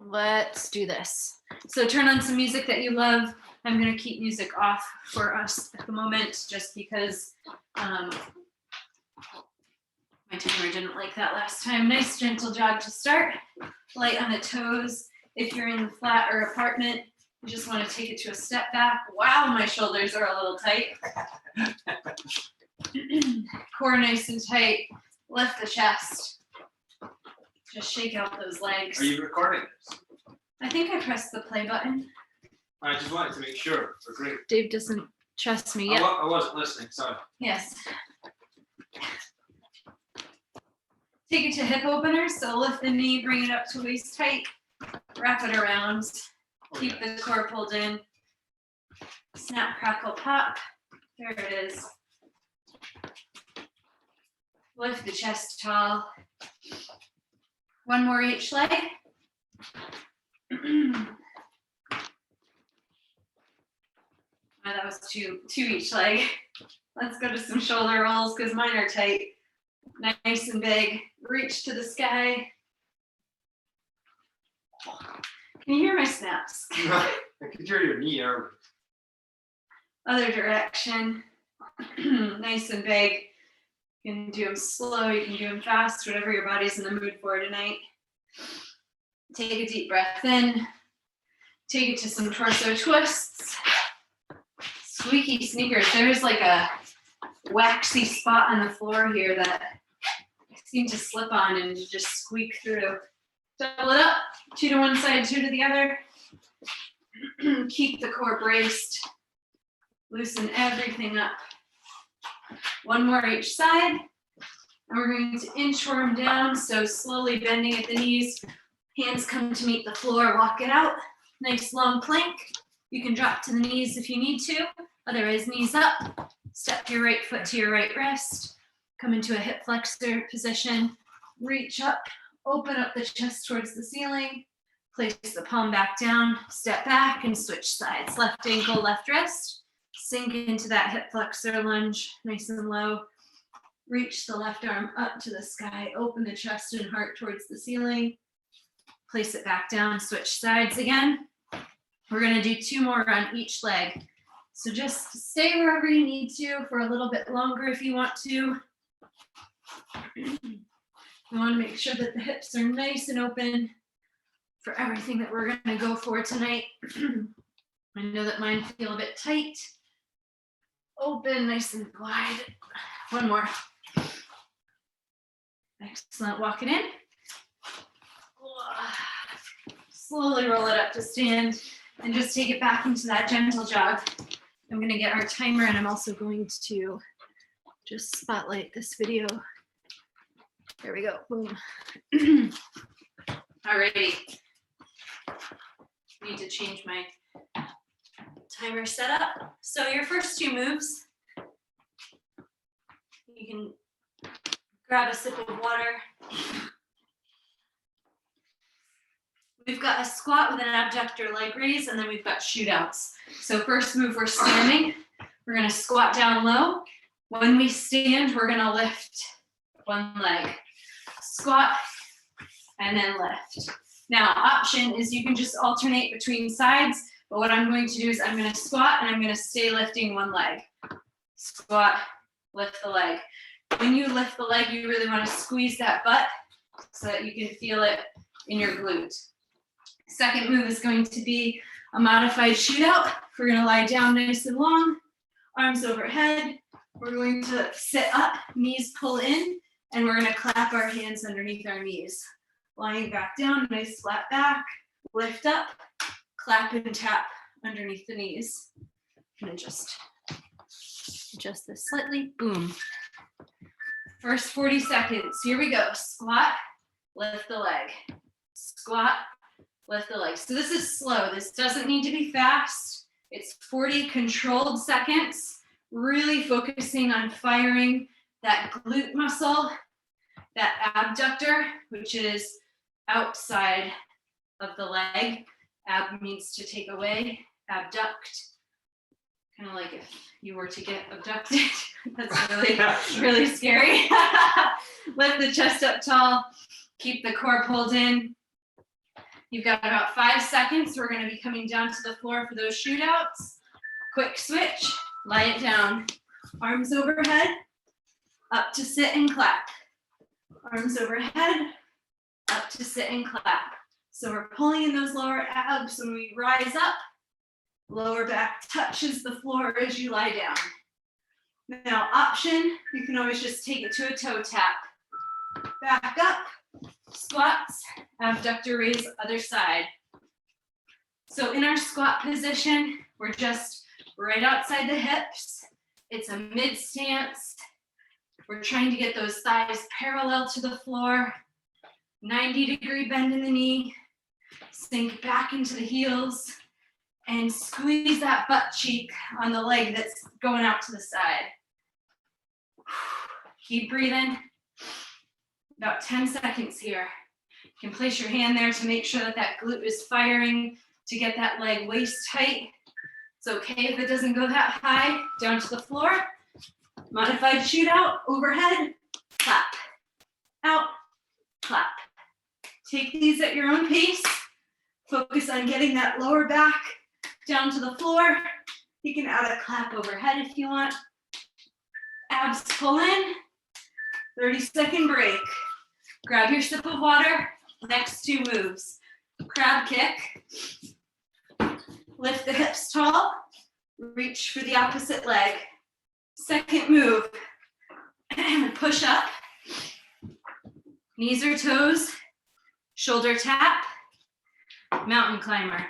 Let's do this. So turn on some music that you love. I'm going to keep music off for us at the moment just because my timer didn't like that last time. Nice gentle jog to start. Light on the toes. If you're in the flat or apartment, you just want to take it to a step back. Wow, my shoulders are a little tight. Core nice and tight. Lift the chest. Just shake out those legs. Are you recording this? I think I pressed the play button. I just wanted to make sure. We're great. Dave doesn't trust me yet. I wasn't listening, sorry. Yes. Take it to hip opener. So lift the knee, bring it up to waist height. Wrap it around. Keep the core pulled in. Snap, crackle, pop. There it is. Lift the chest tall. One more each leg. That was two each leg. Let's go to some shoulder rolls because mine are tight. Nice and big. Reach to the sky. Can you hear my snaps? I could hear your knee earlier. Other direction. Nice and big. You can do them slow, you can do them fast, whatever your body's in the mood for tonight. Take a deep breath in. Take it to some torso twists. Squeaky sneakers. There's like a waxy spot on the floor here that I seem to slip on and just squeak through. Double it up, 2 to one side, 2 to the other. Keep the core braced. Loosen everything up. One more each side. And we're going to inchworm down, so slowly bending at the knees. Hands come to meet the floor, walk it out. Nice long plank. You can drop to the knees if you need to. Otherwise, knees up. Step your right foot to your right wrist. Come into a hip flexor position. Reach up. Open up the chest towards the ceiling. Place the palm back down. Step back and switch sides. Left ankle, left wrist. Sink into that hip flexor lunge, nice and low. Reach the left arm up to the sky. Open the chest and heart towards the ceiling. Place it back down. Switch sides again. We're going to do 2 more on each leg. So just stay wherever you need to for a little bit longer if you want to. We want to make sure that the hips are nice and open for everything that we're going to go for tonight. I know that mine feel a bit tight. Open, nice and wide. One more. Excellent. Walk it in. Slowly roll it up to stand and just take it back into that gentle jog. I'm going to get our timer and I'm also going to just spotlight this video. There we go. Boom. Alrighty. Need to change my timer setup. So your first 2 moves, you can grab a sip of water. We've got a squat with an abductor leg raise, and then we've got shootouts. So first move, we're standing. We're going to squat down low. When we stand, we're going to lift one leg. Squat, and then lift. Now, option is you can just alternate between sides, but what I'm going to do is I'm going to squat, and I'm going to stay lifting one leg. Squat, lift the leg. When you lift the leg, you really want to squeeze that butt so that you can feel it in your glute. Second move is going to be a modified shootout. We're going to lie down nice and long, arms overhead. We're going to sit up, knees pull in, and we're going to clap our hands underneath our knees. Lying back down, nice flat back, lift up, clap and tap underneath the knees. I'm going to just adjust this slightly. Boom. First 40 seconds. Here we go. Squat, lift the leg. Squat, lift the leg. So this is slow. This doesn't need to be fast. It's 40 controlled seconds, really focusing on firing that glute muscle, that abductor, which is outside of the leg. Ab means to take away, abduct. Kind of like if you were to get abducted. That's really, really scary. Lift the chest up tall. Keep the core pulled in. You've got about 5 seconds. We're gonna be coming down to the floor for those shootouts. Quick switch, lie it down. Arms overhead, up to sit and clap. Arms overhead, up to sit and clap. So we're pulling in those lower abs when we rise up. Lower back touches the floor as you lie down. Now option, you can always just take it to a toe tap. Back up, squats, abductor raise, other side. So in our squat position, we're just right outside the hips. It's a mid stance. We're trying to get those thighs parallel to the floor. 90-degree bend in the knee. Sink back into the heels and squeeze that butt cheek on the leg that's going out to the side. Keep breathing. About 10 seconds here. You can place your hand there to make sure that that glute is firing to get that leg waist tight. It's okay if it doesn't go that high. Down to the floor. Modified shootout, overhead, clap. Out, clap. Take these at your own pace. Focus on getting that lower back down to the floor. You can add a clap overhead if you want. Abs pull in. 30-second break. Grab your sip of water. Next 2 moves. Crab kick. Lift the hips tall. Reach for the opposite leg. Second move. Push up. Knees or toes. Shoulder tap. Mountain climber.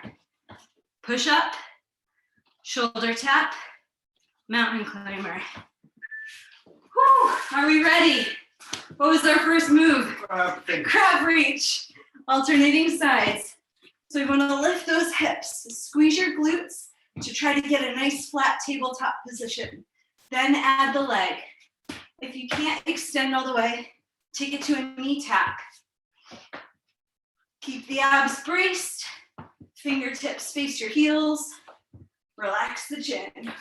Push up. Shoulder tap. Mountain climber. Whew, are we ready? What was our first move? Crab reach. Alternating sides. So we want to lift those hips. Squeeze your glutes to try to get a nice flat tabletop position. Then add the leg. If you can't extend all the way, take it to a knee tap. Keep the abs braced. Fingertips face your heels. Relax the chin.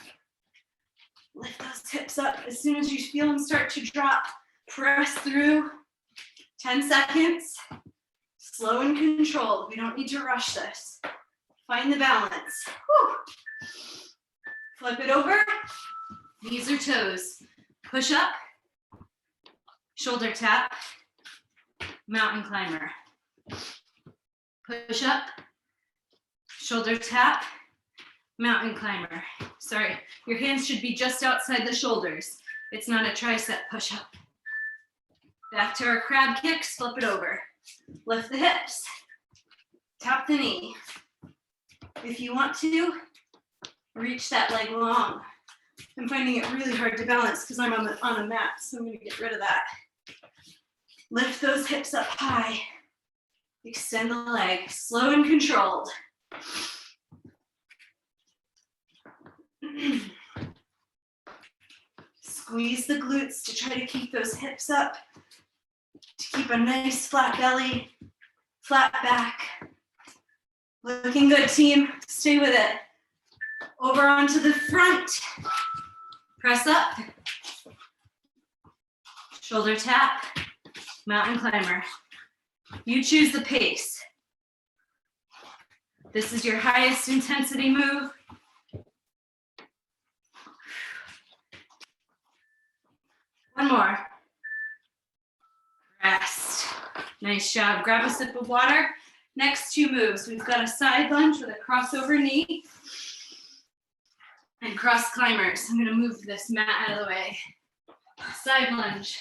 Lift those hips up. As soon as you feel them start to drop, press through. 10 seconds. Slow and controlled. We don't need to rush this. Find the balance. Whew. Flip it over. Knees or toes. Push up. Shoulder tap. Mountain climber. Push up. Shoulder tap. Mountain climber. Sorry, your hands should be just outside the shoulders. It's not a tricep push-up. Back to our crab kicks, flip it over. Lift the hips. Tap the knee. If you want to, reach that leg long. I'm finding it really hard to balance because I'm on a mat, so I'm gonna get rid of that. Lift those hips up high. Extend the leg, slow and controlled. Squeeze the glutes to try to keep those hips up, to keep a nice flat belly, flat back. Looking good, team. Stay with it. Over onto the front. Press up. Shoulder tap. Mountain climber. You choose the pace. This is your highest intensity move. One more. Rest. Nice job. Grab a sip of water. Next 2 moves. We've got a side lunge with a crossover knee and cross climbers. I'm going to move this mat out of the way. Side lunge.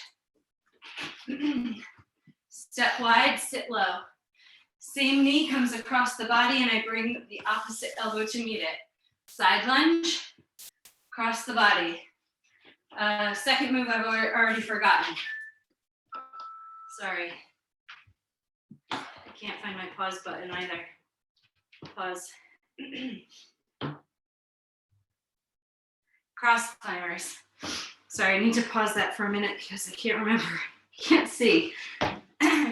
Step wide, sit low. Same knee comes across the body and I bring the opposite elbow to meet it. Side lunge, cross the body. Second move I've already forgotten. Sorry. I can't find my pause button either. Pause. Cross climbers. Sorry, I need to pause that for a minute because I can't remember. Can't see.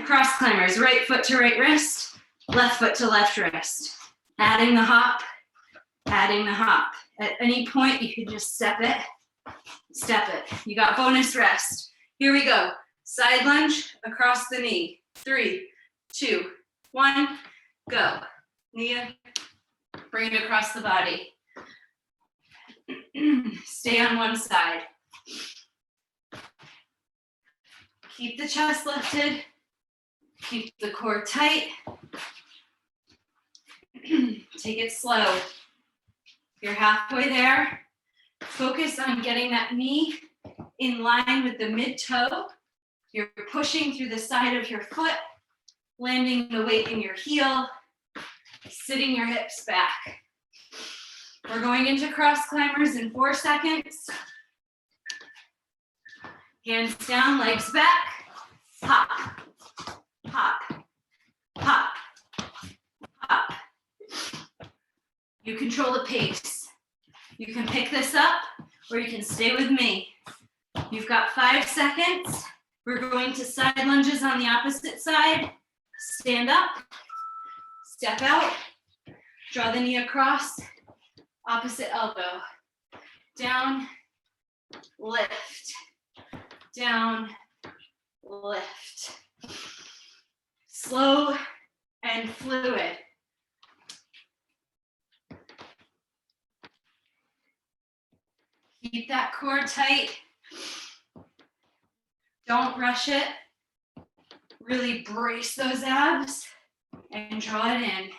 Cross climbers, right foot to right wrist, left foot to left wrist. Adding the hop, adding the hop. At any point, you can just step it. You got bonus rest. Here we go. Side lunge across the knee. 3, 2, 1. Go. Nia, bring it across the body. Stay on one side. Keep the chest lifted. Keep the core tight. Take it slow. You're halfway there. Focus on getting that knee in line with the mid-toe. You're pushing through the side of your foot, landing the weight in your heel, sitting your hips back. We're going into cross climbers in 4 seconds. Hands down, legs back. Hop, hop, hop, hop. You control the pace. You can pick this up or you can stay with me. You've got 5 seconds. We're going to side lunges on the opposite side. Stand up, step out, draw the knee across, opposite elbow. Down, lift, down, lift. Slow and fluid. Keep that core tight. Don't rush it. Really brace those abs and draw it in.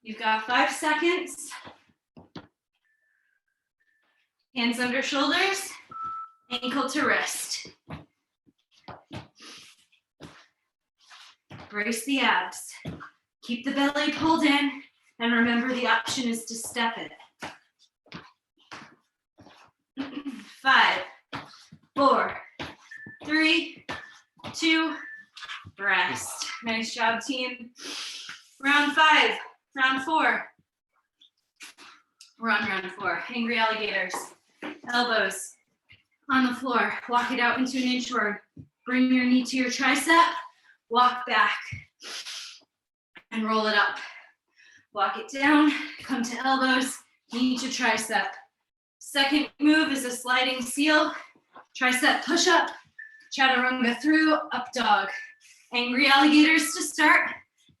You've got 5 seconds. Hands under shoulders, ankle to wrist. Brace the abs. Keep the belly pulled in, and remember the option is to step it. 5, 4, 3, 2, rest. Nice job, team. Round 5, round 4. We're on round 4. Angry alligators. Elbows on the floor. Walk it out into an inchworm. Bring your knee to your tricep. Walk back and roll it up. Walk it down. Come to elbows. Knee to tricep. Second move is a sliding seal. Tricep push-up. Chaturanga through. Up dog. Angry alligators to start.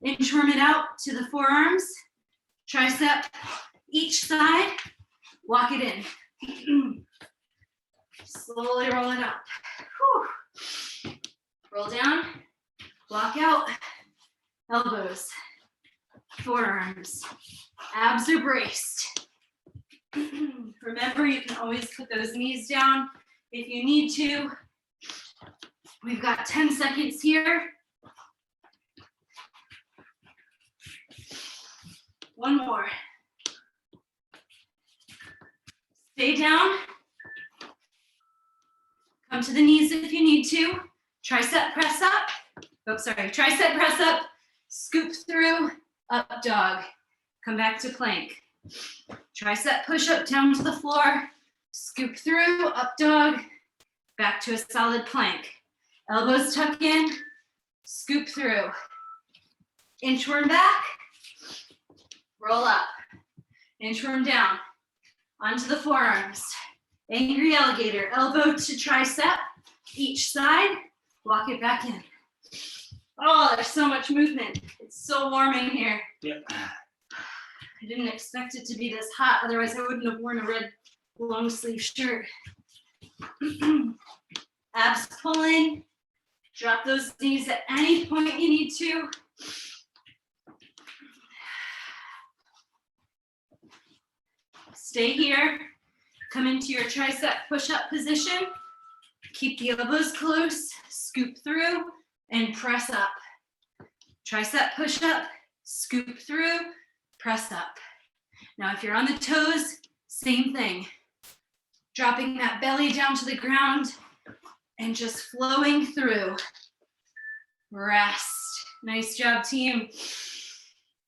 Inchworm it out to the forearms. Tricep each side. Walk it in. Slowly roll it up. Whew. Roll down. Walk out. Elbows. Forearms. Abs are braced. Remember, you can always put those knees down if you need to. We've got 10 seconds here. One more. Stay down. Come to the knees if you need to. Tricep press up. Oh, sorry. Tricep press up. Scoop through. Up dog. Come back to plank. Tricep push up down to the floor. Scoop through. Up dog. Back to a solid plank. Elbows tuck in. Scoop through. Inchworm back. Roll up. Inchworm down. Onto the forearms. Angry alligator. Elbow to tricep. Each side. Walk it back in. Oh, there's so much movement. It's so warm in here. Yep. I didn't expect it to be this hot. Otherwise, I wouldn't have worn a red long sleeve shirt. Abs pull in. Drop those knees at any point you need to. Stay here. Come into your tricep push-up position. Keep the elbows close. Scoop through and press up. Tricep push-up. Scoop through. Press up. Now, if you're on the toes, same thing. Dropping that belly down to the ground and just flowing through. Rest. Nice job, team.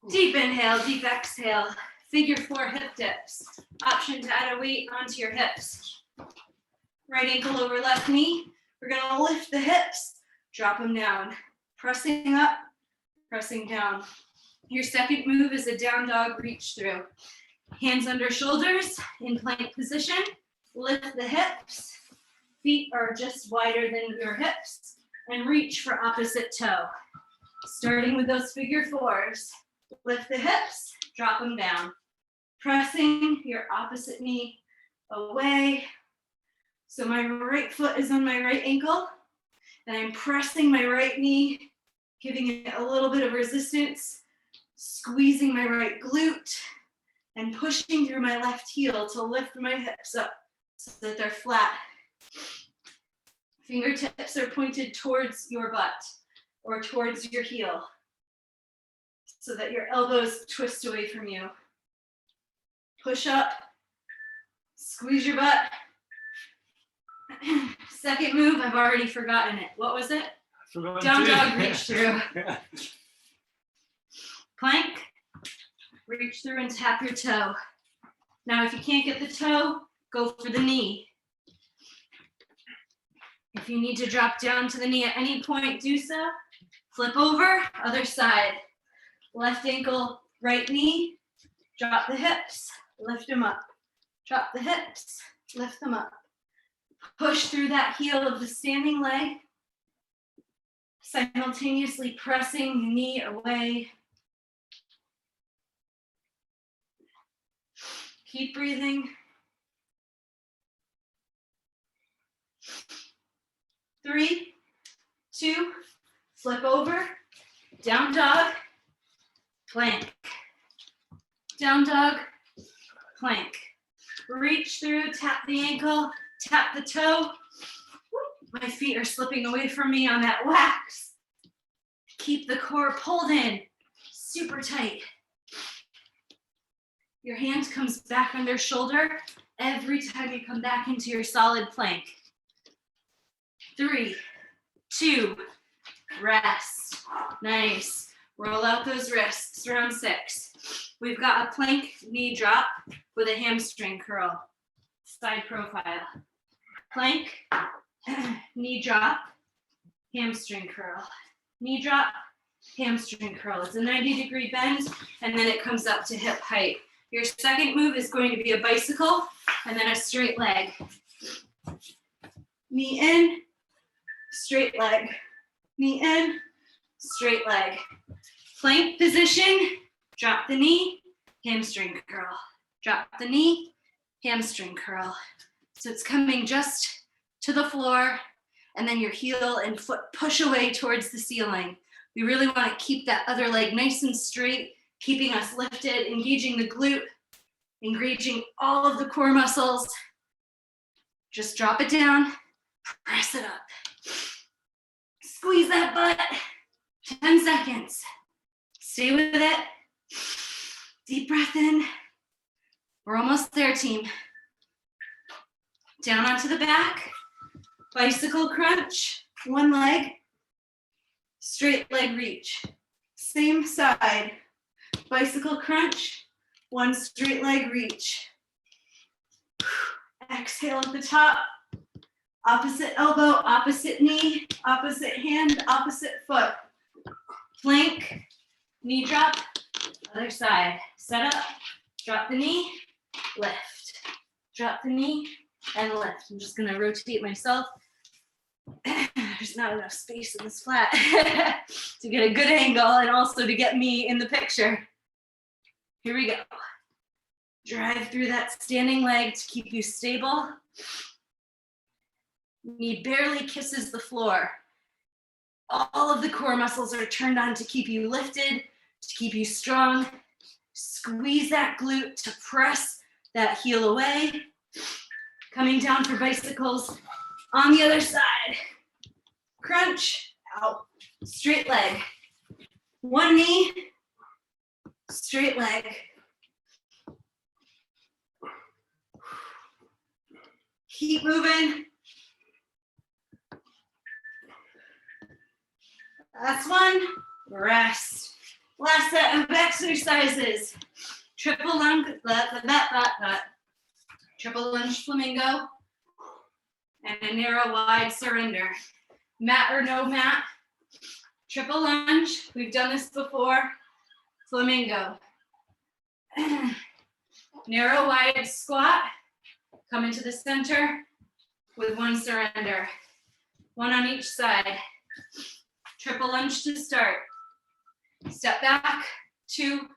Deep inhale, deep exhale. Figure 4 hip dips. Option to add a weight onto your hips. Right ankle over left knee. We're gonna lift the hips, drop them down. Pressing up, pressing down. Your second move is a down dog reach through. Hands under shoulders in plank position. Lift the hips. Feet are just wider than your hips. And reach for opposite toe. Starting with those figure fours. Lift the hips, drop them down. Pressing your opposite knee away. So my right foot is on my right ankle, and I'm pressing my right knee, giving it a little bit of resistance, squeezing my right glute, and pushing through my left heel to lift my hips up so that they're flat. Fingertips are pointed towards your butt or towards your heel so that your elbows twist away from you. Push up, squeeze your butt. Second move, I've already forgotten it. What was it? Down dog, reach through. Plank, reach through and tap your toe. Now, if you can't get the toe, go for the knee. If you need to drop down to the knee at any point, do so. Flip over, other side. Left ankle, right knee. Drop the hips, lift them up. Drop the hips, lift them up. Push through that heel of the standing leg, simultaneously pressing the knee away. Keep breathing. 3, 2, flip over, down dog, plank. Down dog, plank. Reach through, tap the ankle, tap the toe. My feet are slipping away from me on that wax. Keep the core pulled in, super tight. Your hand comes back under shoulder every time you come back into your solid plank. 3, 2, rest. Nice. Roll out those wrists, round 6. We've got a plank knee drop with a hamstring curl, side profile. Plank, knee drop, hamstring curl. Knee drop, hamstring curl. It's a 90-degree bend, and then it comes up to hip height. Your second move is going to be a bicycle, and then a straight leg. Knee in, straight leg. Knee in, straight leg. Plank position, drop the knee, hamstring curl. Drop the knee, hamstring curl. So it's coming just to the floor, and then your heel and foot push away towards the ceiling. We really want to keep that other leg nice and straight, keeping us lifted, engaging the glute, engaging all of the core muscles. Just drop it down, press it up. Squeeze that butt, 10 seconds. Stay with it. Deep breath in. We're almost there, team. Down onto the back. Bicycle crunch, one leg. Straight leg reach. Same side. Bicycle crunch, one straight leg reach. Exhale at the top. Opposite elbow, opposite knee, opposite hand, opposite foot. Plank, knee drop, other side. Set up, drop the knee, lift. Drop the knee and lift. I'm just gonna rotate myself. There's not enough space in this flat to get a good angle and also to get me in the picture. Here we go. Drive through that standing leg to keep you stable. Knee barely kisses the floor. All of the core muscles are turned on to keep you lifted, to keep you strong. Squeeze that glute to press that heel away. Coming down for bicycles on the other side. Crunch, out, straight leg. One knee, straight leg. Keep moving. Last one, rest. Last set of exercises. Triple lunge, triple lunge flamingo, and a narrow wide surrender. Mat or no mat, triple lunge. We've done this before. Flamingo. Narrow wide squat. Come into the center with one surrender. One on each side. Triple lunge to start. Step back, 2,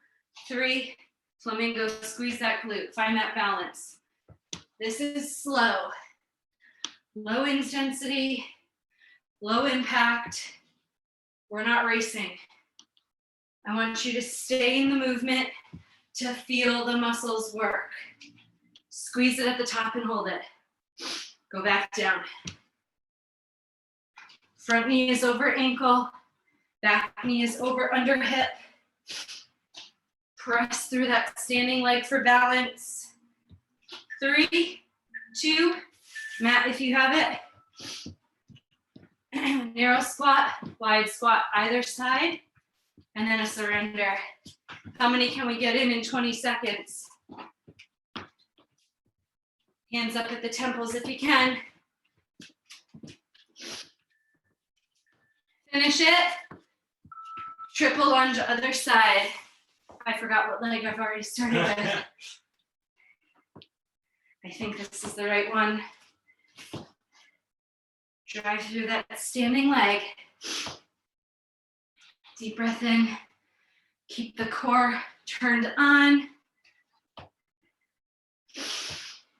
3, flamingo, squeeze that glute, find that balance. This is slow, low intensity, low impact. We're not racing. I want you to stay in the movement to feel the muscles work. Squeeze it at the top and hold it. Go back down. Front knee is over ankle, back knee is over under hip. Press through that standing leg for balance. 3, 2, mat if you have it. Narrow squat, wide squat either side, and then a surrender. How many can we get in 20 seconds? Hands up at the temples if you can. Finish it. Triple lunge other side. I forgot what leg I've already started with. I think this is the right one. Drive through that standing leg. Deep breath in. Keep the core turned on.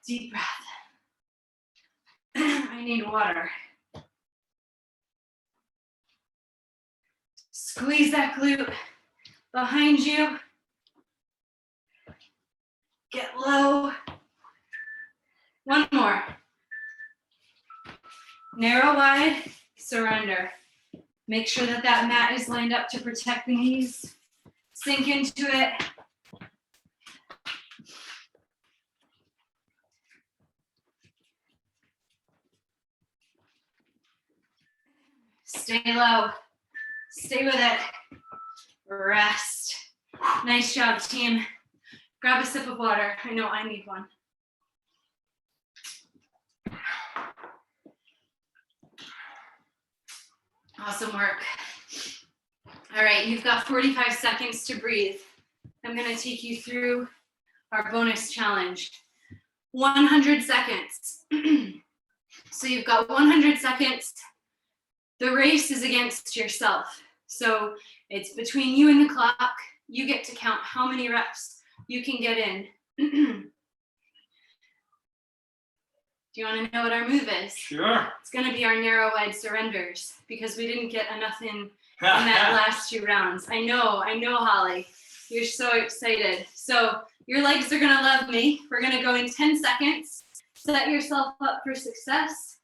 Deep breath. I need water. Squeeze that glute behind you. Get low. One more. Narrow, wide, surrender. Make sure that that mat is lined up to protect the knees. Sink into it. Stay low. Stay with it. Rest. Nice job, team. Grab a sip of water. I know I need one. Awesome work. All right, you've got 45 seconds to breathe. I'm gonna take you through our bonus challenge. 100 seconds. So you've got 100 seconds. The race is against yourself. So it's between you and the clock. You get to count how many reps you can get in. Do you want to know what our move is? Sure. It's going to be our narrow wide surrenders because we didn't get enough in that last 2 rounds. I know, Holly. You're so excited. So your legs are going to love me. We're going to go in 10 seconds. Set yourself up for success.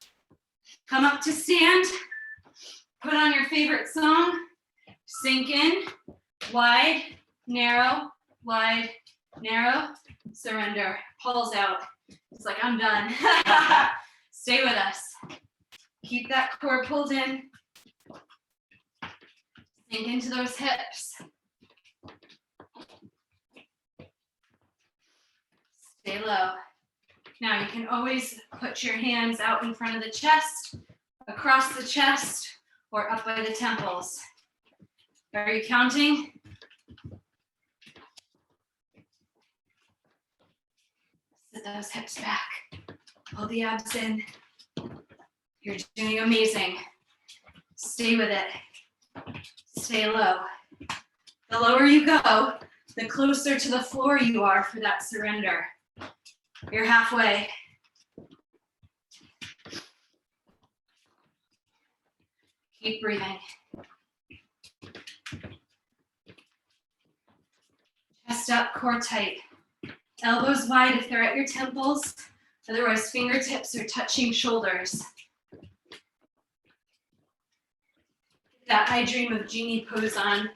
Come up to stand. Put on your favorite song. Sink in. Wide, narrow, surrender. Pulls out. It's like, I'm done. Stay with us. Keep that core pulled in. Sink into those hips. Stay low. Now you can always put your hands out in front of the chest, across the chest, or up by the temples. Are you counting? Sit those hips back. Pull the abs in. You're doing amazing. Stay with it. Stay low. The lower you go, the closer to the floor you are for that surrender. You're halfway. Keep breathing. Chest up, core tight. Elbows wide if they're at your temples. Otherwise, fingertips are touching shoulders. Get that I dream of Jeannie pose on.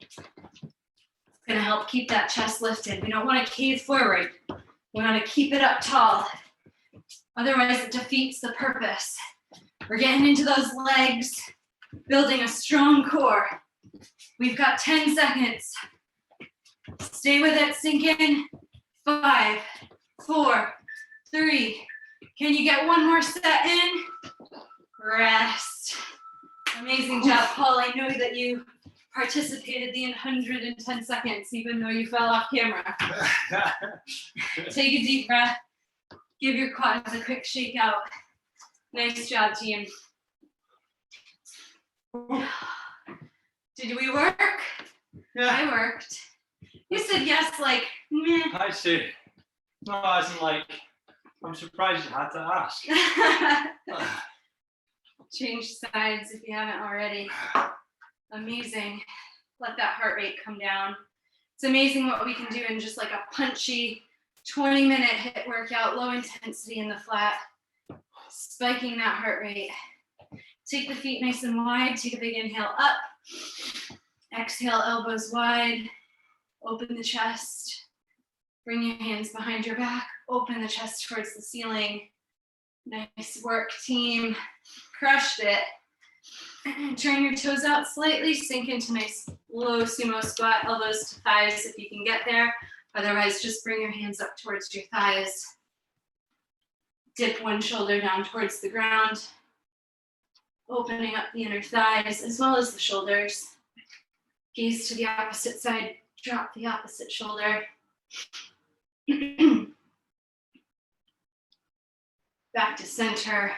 It's gonna help keep that chest lifted. We don't want to cave forward. We want to keep it up tall. Otherwise, it defeats the purpose. We're getting into those legs, building a strong core. We've got 10 seconds. Stay with it, sink in. 5, 4, 3. Can you get one more set in? Rest. Amazing job, Paul. I know that you participated the 110 seconds, even though you fell off camera. Take a deep breath. Give your quads a quick shake out. Nice job, team. Did we work? Yeah, I worked. You said yes, like, meh. I see. No, as in like, I'm surprised you had to ask. Change sides if you haven't already. Amazing. Let that heart rate come down. It's amazing what we can do in just like a punchy 20-minute HIIT workout, low intensity in the flat, spiking that heart rate. Take the feet nice and wide. Take a big inhale up. Exhale, elbows wide. Open the chest. Bring your hands behind your back. Open the chest towards the ceiling. Nice work, team. Crushed it. Turn your toes out slightly. Sink into nice low sumo squat. Elbows to thighs if you can get there. Otherwise, just bring your hands up towards your thighs. Dip one shoulder down towards the ground. Opening up the inner thighs as well as the shoulders. Gaze to the opposite side. Drop the opposite shoulder. Back to center.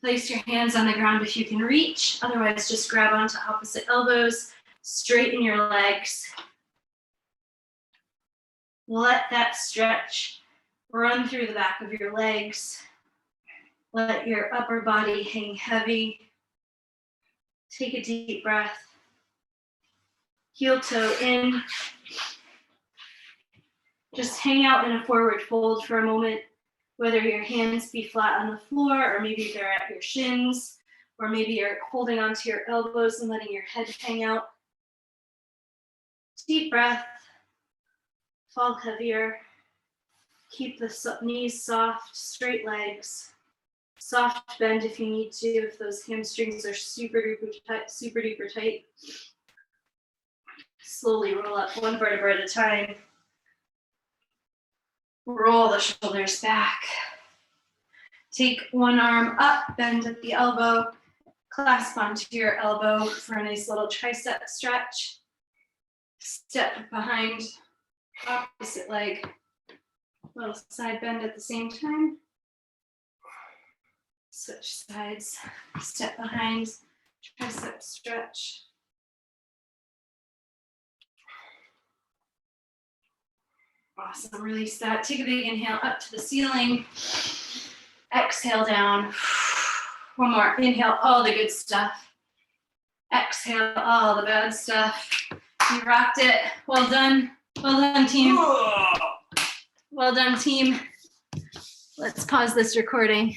Place your hands on the ground if you can reach. Otherwise, just grab onto opposite elbows. Straighten your legs. Let that stretch run through the back of your legs. Let your upper body hang heavy. Take a deep breath. Heel toe in. Just hang out in a forward fold for a moment, whether your hands be flat on the floor, or maybe they're at your shins, or maybe you're holding onto your elbows and letting your head hang out. Deep breath. Fall heavier. Keep the knees soft, straight legs. Soft bend if you need to, if those hamstrings are super duper tight. Slowly roll up one vertebra at a time. Roll the shoulders back. Take one arm up, bend at the elbow, clasp onto your elbow for a nice little tricep stretch. Step behind, opposite leg. Little side bend at the same time. Switch sides, step behind, tricep stretch. Awesome, release that. Take a big inhale up to the ceiling. Exhale down. One more, inhale all the good stuff. Exhale all the bad stuff. You rocked it, well done team. Well done team. Let's pause this recording.